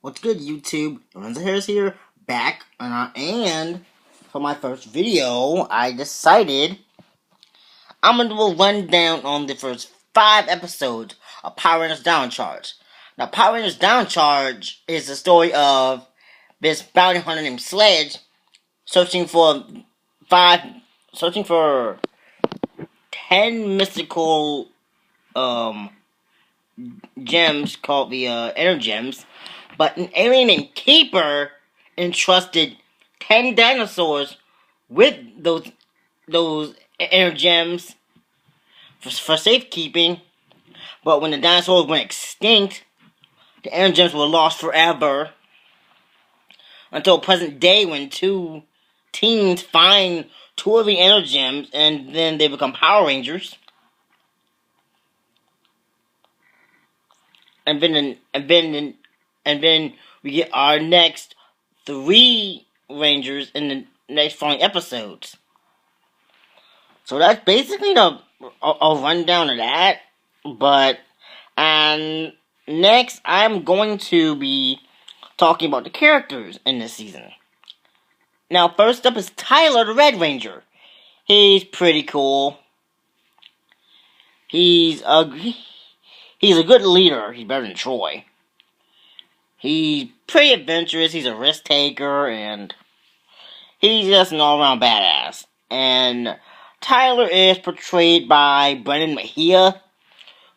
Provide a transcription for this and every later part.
What's good, YouTube? Lorenzo Harris here, back, and for my first video, I decided I'm gonna do a rundown on the first 5 episodes of Power Rangers Dino Charge. Now, Power Rangers Dino Charge is the story of this bounty hunter named Sledge searching for five, searching for 10 mystical gems called the Inner Gems. But an alien named Keeper entrusted 10 dinosaurs with those inner gems for safekeeping. But when the dinosaurs went extinct, the inner gems were lost forever. Until present day, when two teens find 2 of the inner gems, and then they become Power Rangers. And then we get our next 3 Rangers in the next following episodes. So that's basically a rundown of that. But and next I'm going to be talking about the characters in this season. Now, first up is Tyler the Red Ranger. He's pretty cool. He's a good leader. He's better than Troy. He's pretty adventurous, he's a risk taker, and he's just an all-around badass. And Tyler is portrayed by Brendan Mejia,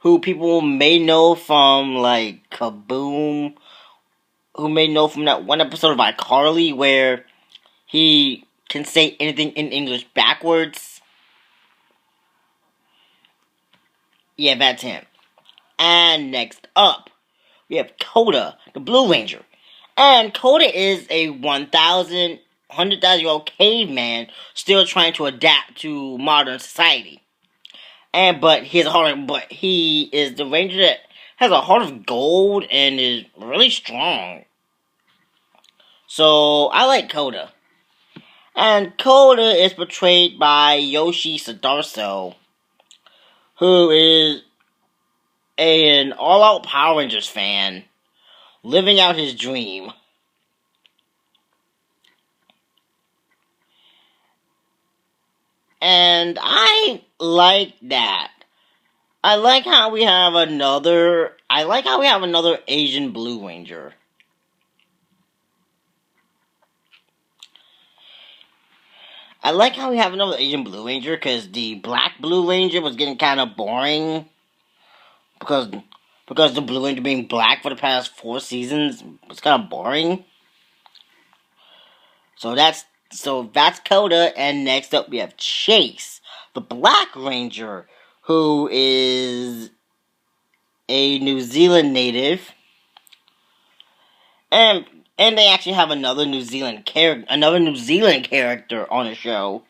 who people may know from, like, Kaboom, who may know from that one episode of iCarly where he can say anything in English backwards. Yeah, that's him. And next up, we have Coda, the Blue Ranger. And Coda is a 100,000-year-old caveman still trying to adapt to modern society. But he is the ranger that has a heart of gold and is really strong. So I like Coda. And Coda is portrayed by Yoshi Sudarso, who is an all-out Power Rangers fan, living out his dream. And I like that. I like how we have another Asian Blue Ranger. I like how we have another Asian Blue Ranger, because the Black Blue Ranger was getting kind of boring. Because the Blue Ranger being black for the past 4 seasons was kind of boring. So that's Coda, and next up we have Chase, the Black Ranger, who is a New Zealand native. And they actually have another New Zealand character on the show.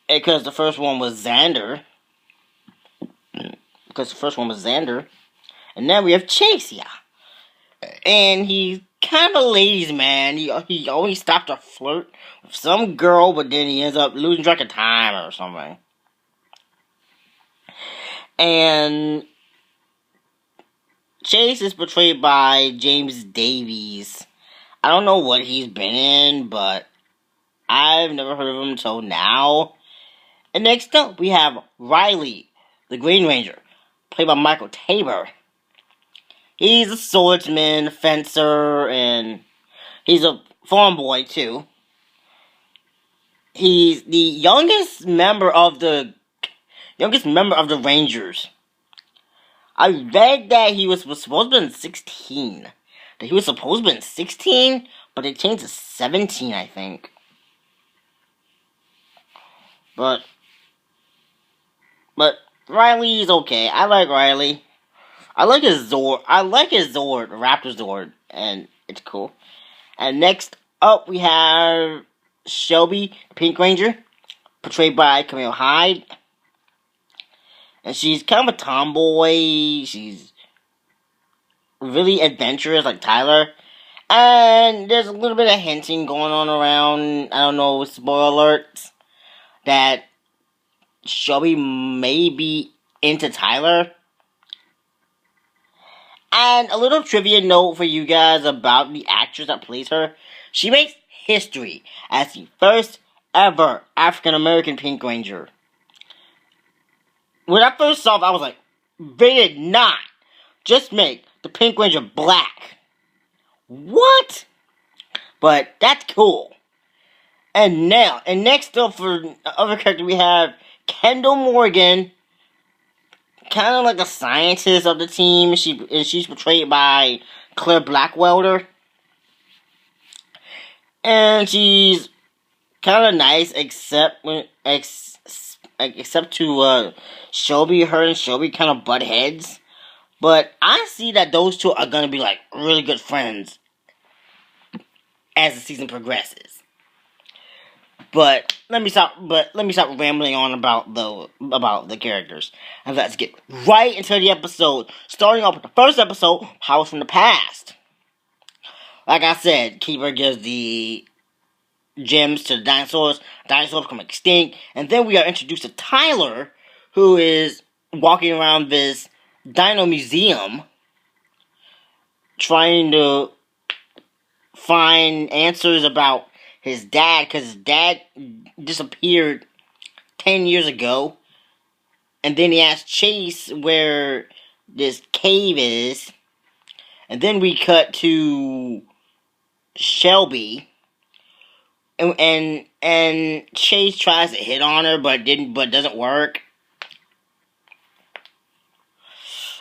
Because the first one was Xander. And now we have Chase, yeah. And he's kind of a ladies' man. He always stops to flirt with some girl, but then he ends up losing track of time or something. And Chase is portrayed by James Davies. I don't know what he's been in, but I've never heard of him until now. And next up, we have Riley, the Green Ranger, played by Michael Tabor. He's a swordsman, fencer, and he's a farm boy, too. He's the youngest member of the Rangers. I read that he was supposed to be 16. That he was supposed to be 16, but they changed to 17, I think. But Riley's okay. I like Riley. I like his Zord, Raptor Zord, and it's cool. And next up, we have Shelby, Pink Ranger, portrayed by Camille Hyde. And she's kind of a tomboy. She's really adventurous, like Tyler. And there's a little bit of hinting going on around, I don't know, spoiler alerts, that Shelby may be into Tyler. And a little trivia note for you guys about the actress that plays her. She makes history as the first ever African American Pink Ranger. When I first saw it, I was like, they did not just make the Pink Ranger black. What? But that's cool. And next up for other character, we have Kendall Morgan, kind of like a scientist of the team. She's portrayed by Claire Blackwelder, and she's kind of nice, except to Shelby. Her and Shelby kind of butt heads, but I see that those two are gonna be like really good friends as the season progresses. But let me stop rambling on about the characters, and let's get right into the episode. Starting off with the first episode, Powers from the Past. Like I said, Keeper gives the gems to the dinosaurs. Dinosaurs become extinct, and then we are introduced to Tyler, who is walking around this dino museum, trying to find answers about his dad, because his dad disappeared 10 years ago. And then he asked Chase where this cave is. And then we cut to Shelby. And Chase tries to hit on her, but doesn't work.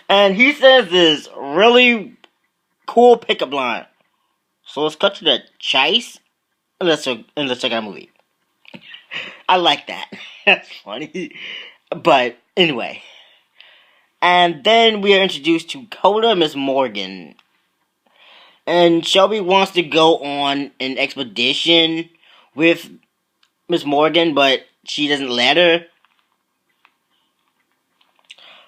And he says this really cool pickup line. So let's cut to the Chase. And let's check out a movie. I like that. That's funny. But anyway. And then we are introduced to Coda Miss Morgan. And Shelby wants to go on an expedition with Miss Morgan, but she doesn't let her.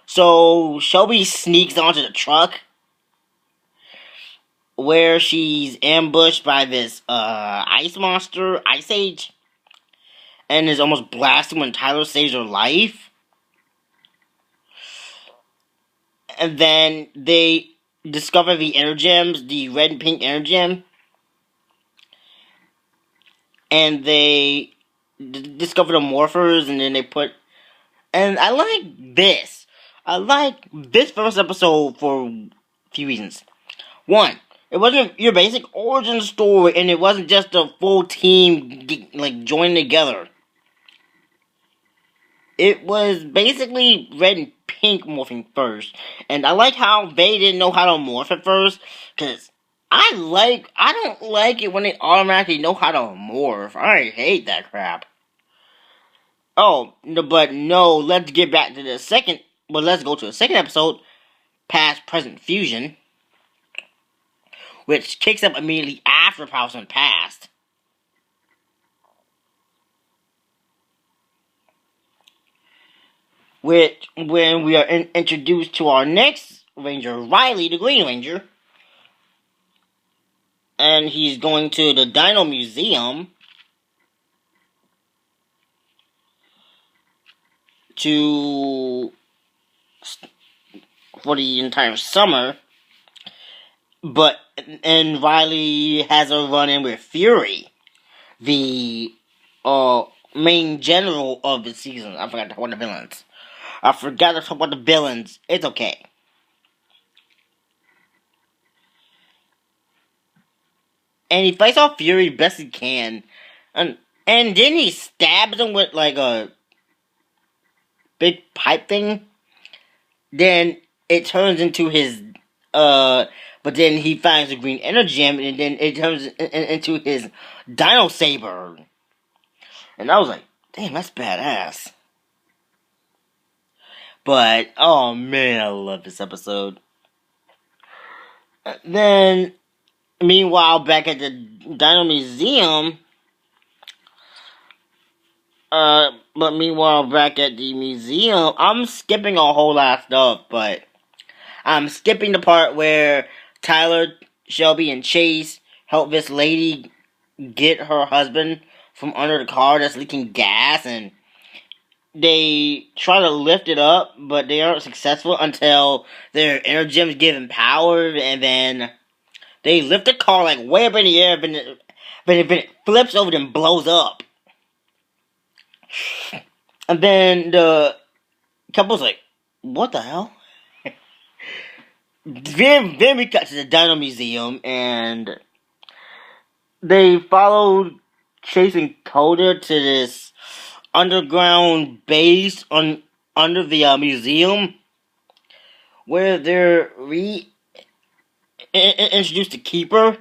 So Shelby sneaks onto the truck, where she's ambushed by this ice monster, Ice Age, and is almost blasted when Tyler saves her life. And then they discover the Energems, the red and pink Energem, and they discover the Morphers, and then they put... And I like this. I like this first episode for a few reasons. One, it wasn't your basic origin story, and it wasn't just a full team like joining together. It was basically red and pink morphing first, and I like how they didn't know how to morph at first, because I don't like it when they automatically know how to morph. I hate that crap. Oh, but no, let's get back to the second. Well, let's go to the second episode, Past Present Fusion, which kicks up immediately after Powers from the Past. Which, when we are introduced to our next Ranger, Riley, the Green Ranger, and he's going to the Dino Museum for the entire summer. And Riley has a run-in with Fury, the main general of the season. I forgot to talk about the villains. It's okay. And he fights off Fury best he can. And then he stabs him with like a big pipe thing. Then it turns into his but then he finds the green Energem, and then it turns into his Dino Saber. And I was like, damn, that's badass. But, oh man, I love this episode. Then, meanwhile, back at the Dino Museum, I'm skipping a whole lot of stuff, but I'm skipping the part where Tyler, Shelby, and Chase help this lady get her husband from under the car that's leaking gas, and they try to lift it up, but they aren't successful until their inner gems give them power, and then they lift the car like way up in the air, but it flips over and blows up. And then the couple's like, "What the hell?" Then we cut to the Dino Museum, and they followed Chase and Coda to this underground base under the museum, where they're introduced to Keeper,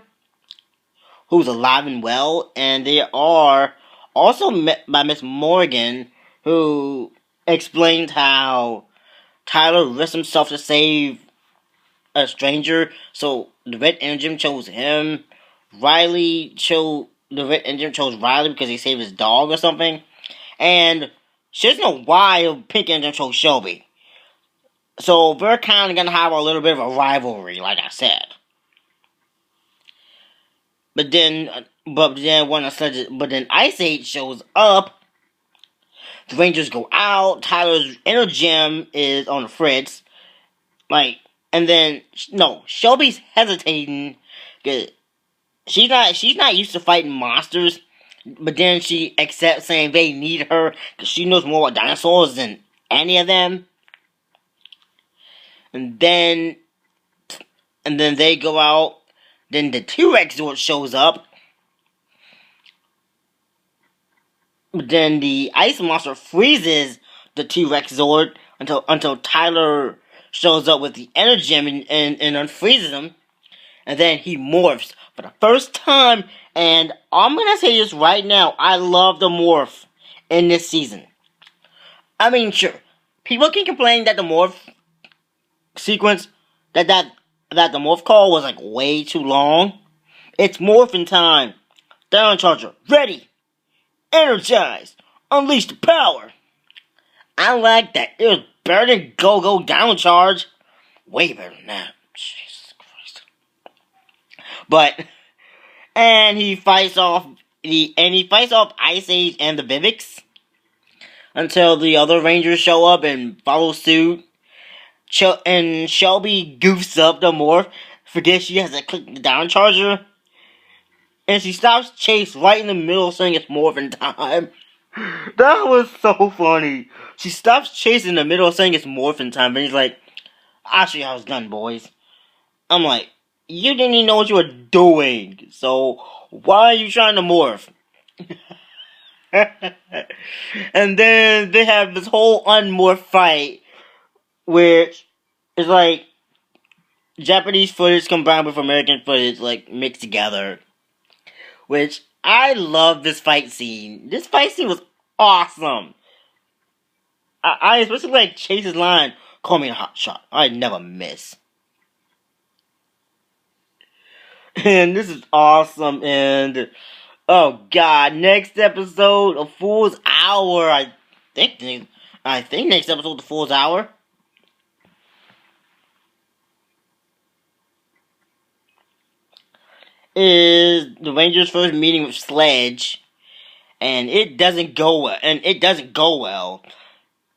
who's alive and well, and they are also met by Miss Morgan, who explains how Tyler risked himself to save a stranger, so the Red Engine chose him. The Red Engine chose Riley because he saved his dog or something, and she doesn't know why the Pink Engine chose Shelby. So they're kind of gonna have a little bit of a rivalry, like I said. But then Ice Age shows up. The Rangers go out. Tyler's inner gem is on the fritz. And then Shelby's hesitating. She's not used to fighting monsters. But then she accepts saying they need her because she knows more about dinosaurs than any of them. And then they go out. Then the T-Rex Zord shows up. But then the ice monster freezes the T-Rex Zord until Tyler shows up with the energy gem and unfreezes him. And then he morphs for the first time. And I'm gonna say this right now. I love the morph in this season. I mean, sure, people can complain that the morph sequence that the morph call was like way too long. It's morphin' time. Dino Charger, ready, energized, unleash the power. I like that. It was better than Go Dino Charge. Way better than that. Jesus Christ. And he fights off Ice Age and the Vivics until the other Rangers show up and follow suit. And Shelby goofs up the morph, forgets she has to click the down charger, and she stops Chase right in the middle saying it's morphin' time. That was so funny. She stops Chase in the middle saying it's morphin' time, and he's like, "I'll show you how it's done, boys." I'm like, you didn't even know what you were doing, so why are you trying to morph? And then they have this whole unmorph fight, which is like Japanese footage combined with American footage, like mixed together. Which I love this fight scene. This fight scene was awesome. I especially like Chase's line, "Call me a hot shot. I never miss." And this is awesome. And oh god, next episode, A Fool's Hour. I think next episode, The Fool's Hour, is the Rangers' first meeting with Sledge, and it doesn't go well.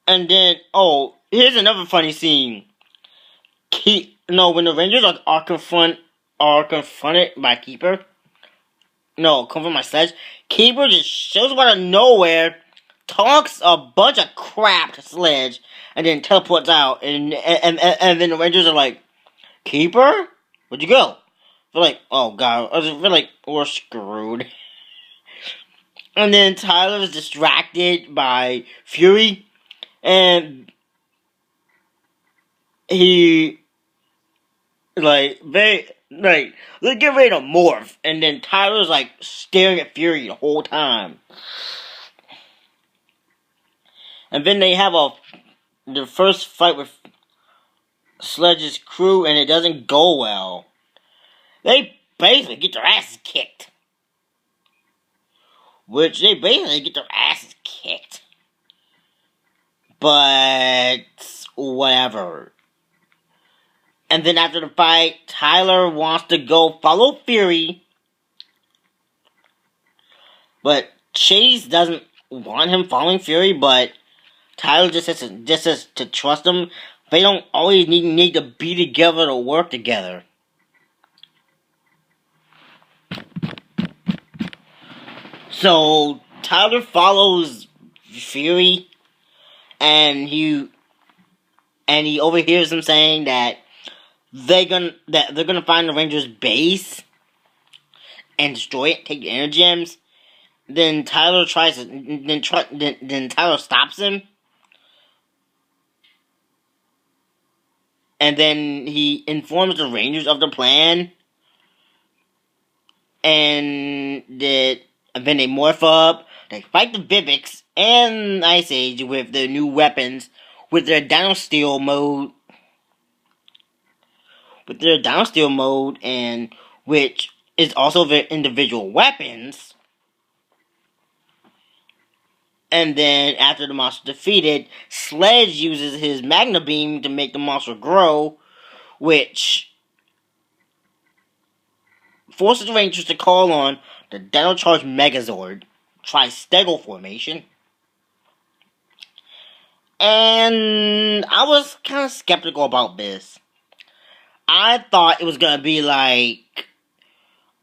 And then, here's another funny scene. When the Rangers are confronted by Keeper. Confronted by Sledge. Keeper just shows up out of nowhere, talks a bunch of crap to Sledge, and then teleports out. And then the Rangers are like, "Keeper? Where'd you go?" They're like, "Oh god," I feel like we're screwed. And then Tyler is distracted by Fury, and he they're getting ready to morph, and then Tyler's like staring at Fury the whole time. And then they have the first fight with Sledge's crew, and it doesn't go well. They basically get their asses kicked. But whatever. And then after the fight, Tyler wants to go follow Fury. But Chase doesn't want him following Fury, but Tyler just has to trust them. They don't always need to be together to work together. So Tyler follows Fury, and he overhears them saying that they're gonna find the Rangers base and destroy it, take the energy gems. Then Tyler then Tyler stops him, and then he informs the Rangers of the plan, and then they morph up. They fight the Vivics and Ice Age with their new weapons, with their Dino Steel mode, and which is also their individual weapons. And then after the monster defeated, Sledge uses his Magna Beam to make the monster grow, which forces the Rangers to call on the Dino Charge Megazord, Tri-Stego formation. And I was kind of skeptical about this. I thought it was gonna be like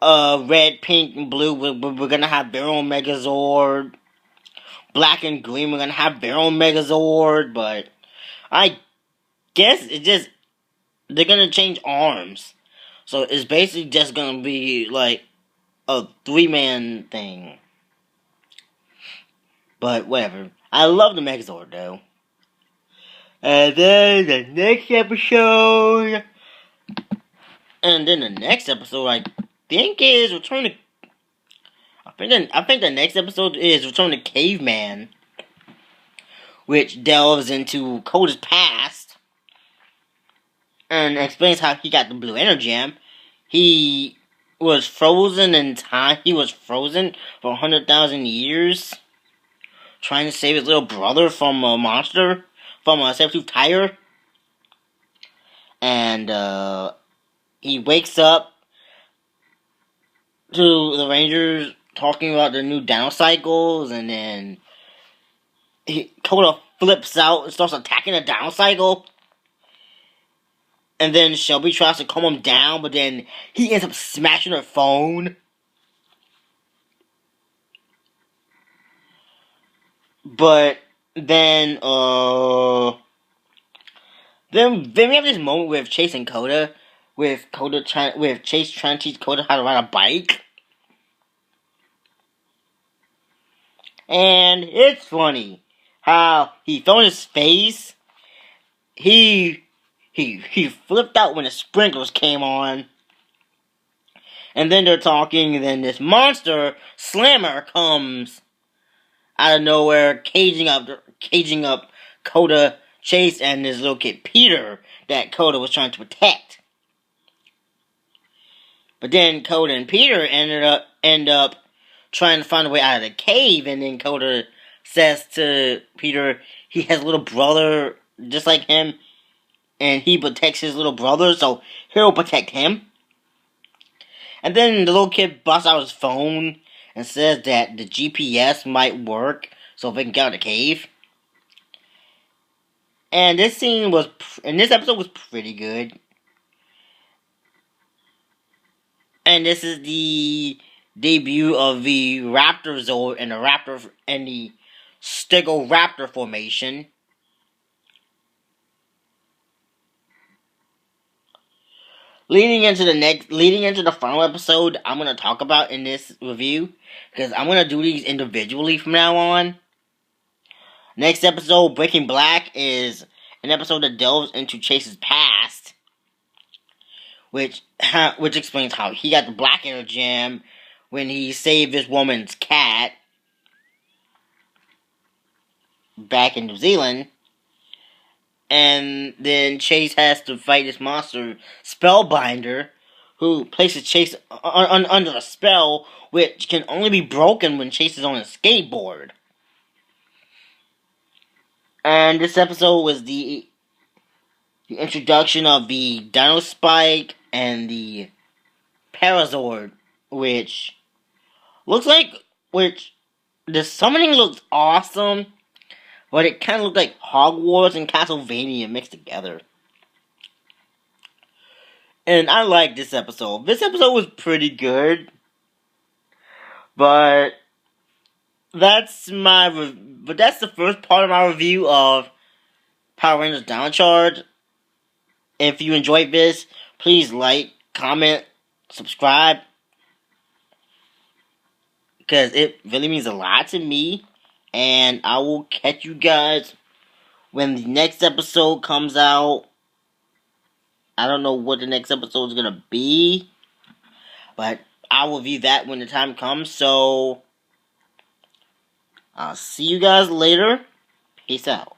red, pink, and blue. We're gonna have their own Megazord. Black and green, we're gonna have their own Megazord. But I guess they're gonna change arms. So it's basically just gonna be like a 3-man thing. But whatever. I love the Megazord though. And then the next episode. I think is Return to. I think the next episode is Return to Caveman, which delves into Coda's past and explains how he got the blue energy gem. He was frozen in time. He was frozen for 100,000 years, trying to save his little brother from a monster, from a saber-tooth tiger. And he wakes up to the Rangers talking about the new down cycles, and then Coda flips out and starts attacking the down cycle. And then Shelby tries to calm him down, but then he ends up smashing her phone. But then we have this moment with Chase and Coda, with Chase trying to teach Coda how to ride a bike. And it's funny how he fell on his face. He flipped out when the sprinklers came on. And then they're talking, and then this monster Slammer comes out of nowhere, caging up Coda, Chase, and his little kid Peter that Coda was trying to protect. But then Coda and Peter end up trying to find a way out of the cave, and then Coda says to Peter he has a little brother just like him, and he protects his little brother, so he'll protect him. And then the little kid busts out his phone and says that the GPS might work so they can get out of the cave. And this episode was pretty good. And this is the debut of the Raptor Zord and the Stego Raptor formation. Leading into the final episode, I'm gonna talk about in this review, because I'm gonna do these individually from now on. Next episode, Breaking Black, is an episode that delves into Chase's past, which explains how he got the black energy gem when he saved this woman's cat back in New Zealand. And then Chase has to fight this monster, Spellbinder, who places Chase under a spell, which can only be broken when Chase is on a skateboard. And this episode was the introduction of the Dino Spike and the Parazord, which the summoning looks awesome, But it kind of looked like Hogwarts and Castlevania mixed together. And I like this episode. This episode was pretty good. But that's the first part of my review of Power Rangers Dino Charge. If you enjoyed this, please like, comment, subscribe. Because it really means a lot to me. And I will catch you guys when the next episode comes out. I don't know what the next episode is going to be. But I will review that when the time comes. So, I'll see you guys later. Peace out.